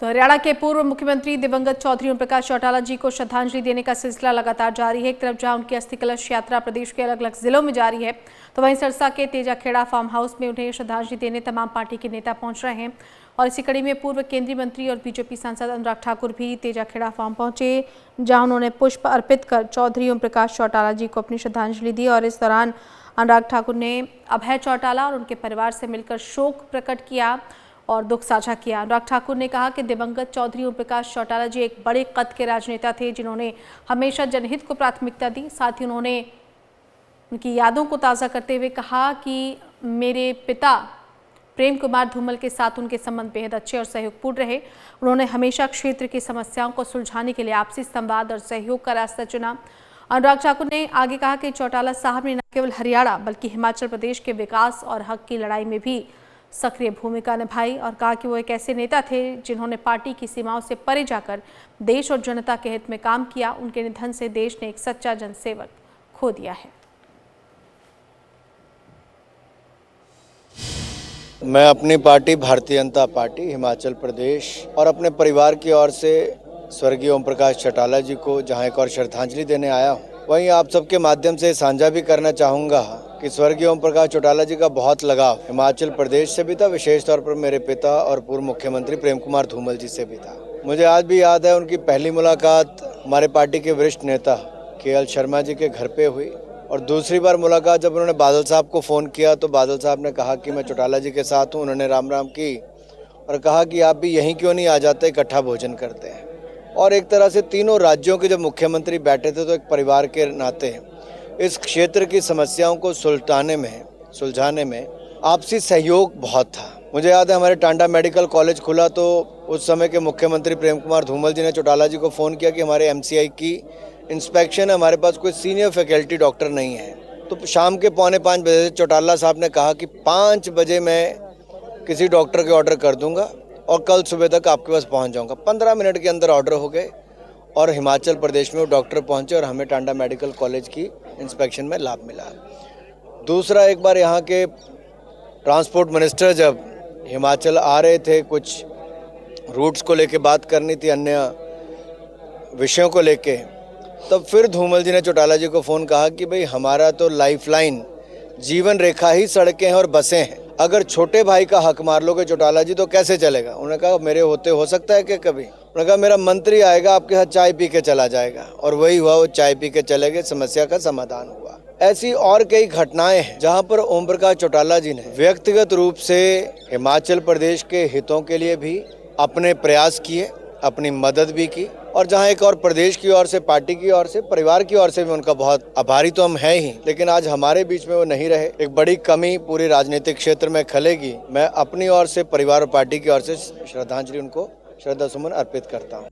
तो हरियाणा के पूर्व मुख्यमंत्री दिवंगत चौधरी ओम प्रकाश चौटाला जी को श्रद्धांजलि देने का सिलसिला लगातार जारी है। एक तरफ जहां उनकी अस्थि कलश यात्रा प्रदेश के अलग अलग जिलों में जारी है, तो वहीं सिरसा के तेजाखेड़ा फार्म हाउस में उन्हें श्रद्धांजलि देने तमाम पार्टी के नेता पहुंच रहे हैं। और इसी कड़ी में पूर्व केंद्रीय मंत्री और बीजेपी सांसद अनुराग ठाकुर भी तेजाखेड़ा फार्म पहुंचे, जहां उन्होंने पुष्प अर्पित कर चौधरी ओम प्रकाश चौटाला जी को अपनी श्रद्धांजलि दी। और इस दौरान अनुराग ठाकुर ने अभय चौटाला और उनके परिवार से मिलकर शोक प्रकट किया और दुख साझा किया। अनुराग ठाकुर ने कहा कि दिवंगत चौधरी ओम प्रकाश चौटाला जी एक बड़े कद के राजनेता थे, जिन्होंने हमेशा जनहित को प्राथमिकता दी। साथ ही उन्होंने उनकी यादों को ताज़ा करते हुए कहा कि मेरे पिता प्रेम कुमार धूमल के साथ उनके संबंध बेहद अच्छे और सहयोगपूर्ण रहे। उन्होंने हमेशा क्षेत्र की समस्याओं को सुलझाने के लिए आपसी संवाद और सहयोग का रास्ता चुना। अनुराग ठाकुर ने आगे कहा कि चौटाला साहब ने न केवल हरियाणा बल्कि हिमाचल प्रदेश के विकास और हक की लड़ाई में भी सक्रिय भूमिका निभाई और कहा कि वो एक ऐसे नेता थे जिन्होंने पार्टी की सीमाओं से परे जाकर देश और जनता के हित में काम किया। उनके निधन से देश ने एक सच्चा जनसेवक खो दिया है। मैं अपनी पार्टी भारतीय जनता पार्टी हिमाचल प्रदेश और अपने परिवार की ओर से स्वर्गीय ओम प्रकाश चौटाला जी को जहां एक और श्रद्धांजलि देने आया हूं, वहीं आप सबके माध्यम से साझा भी करना चाहूँगा कि स्वर्गीय ओम प्रकाश चौटाला जी का बहुत लगाव हिमाचल प्रदेश से भी था, विशेष तौर पर मेरे पिता और पूर्व मुख्यमंत्री प्रेम कुमार धूमल जी से भी था। मुझे आज भी याद है उनकी पहली मुलाकात हमारे पार्टी के वरिष्ठ नेता के.एल. शर्मा जी के घर पे हुई और दूसरी बार मुलाकात जब उन्होंने बादल साहब को फ़ोन किया तो बादल साहब ने कहा कि मैं चौटाला जी के साथ हूँ। उन्होंने राम राम की और कहा कि आप भी यहीं क्यों नहीं आ जाते, इकट्ठा भोजन करते हैं। और एक तरह से तीनों राज्यों के जब मुख्यमंत्री बैठे थे तो एक परिवार के नाते इस क्षेत्र की समस्याओं को सुलझाने में आपसी सहयोग बहुत था। मुझे याद है हमारे टांडा मेडिकल कॉलेज खुला तो उस समय के मुख्यमंत्री प्रेम कुमार धूमल जी ने चौटाला जी को फ़ोन किया कि हमारे MCI की इंस्पेक्शन है, हमारे पास कोई सीनियर फैकल्टी डॉक्टर नहीं है। तो शाम के 4:45 बजे चौटाला साहब ने कहा कि 5 बजे मैं किसी डॉक्टर के ऑर्डर कर दूंगा और कल सुबह तक आपके पास पहुंच जाऊंगा। 15 मिनट के अंदर ऑर्डर हो गए और हिमाचल प्रदेश में वो डॉक्टर पहुंचे और हमें टांडा मेडिकल कॉलेज की इंस्पेक्शन में लाभ मिला। दूसरा, एक बार यहाँ के ट्रांसपोर्ट मिनिस्टर जब हिमाचल आ रहे थे, कुछ रूट्स को लेके बात करनी थी, अन्य विषयों को लेके, तब फिर धूमल जी ने चौटाला जी को फ़ोन कहा कि भाई हमारा तो लाइफलाइन जीवन रेखा ही सड़कें हैं और बसें हैं, अगर छोटे भाई का हक मार लोगे चौटाला जी तो कैसे चलेगा। उन्होंने कहा मेरे होते हो सकता है कि कभी। उन्होंने कहा मेरा मंत्री आएगा आपके साथ चाय पी के चला जाएगा, और वही हुआ, वो चाय पी के चले गए, समस्या का समाधान हुआ। ऐसी और कई घटनाएं हैं जहां पर ओम प्रकाश चौटाला जी ने व्यक्तिगत रूप से हिमाचल प्रदेश के हितों के लिए भी अपने प्रयास किए, अपनी मदद भी की, और जहां एक और प्रदेश की ओर से, पार्टी की ओर से, परिवार की ओर से भी उनका बहुत आभारी तो हम हैं ही, लेकिन आज हमारे बीच में वो नहीं रहे। एक बड़ी कमी पूरे राजनीतिक क्षेत्र में खलेगी। मैं अपनी ओर से, परिवार और पार्टी की ओर से श्रद्धांजलि, उनको श्रद्धा सुमन अर्पित करता हूं।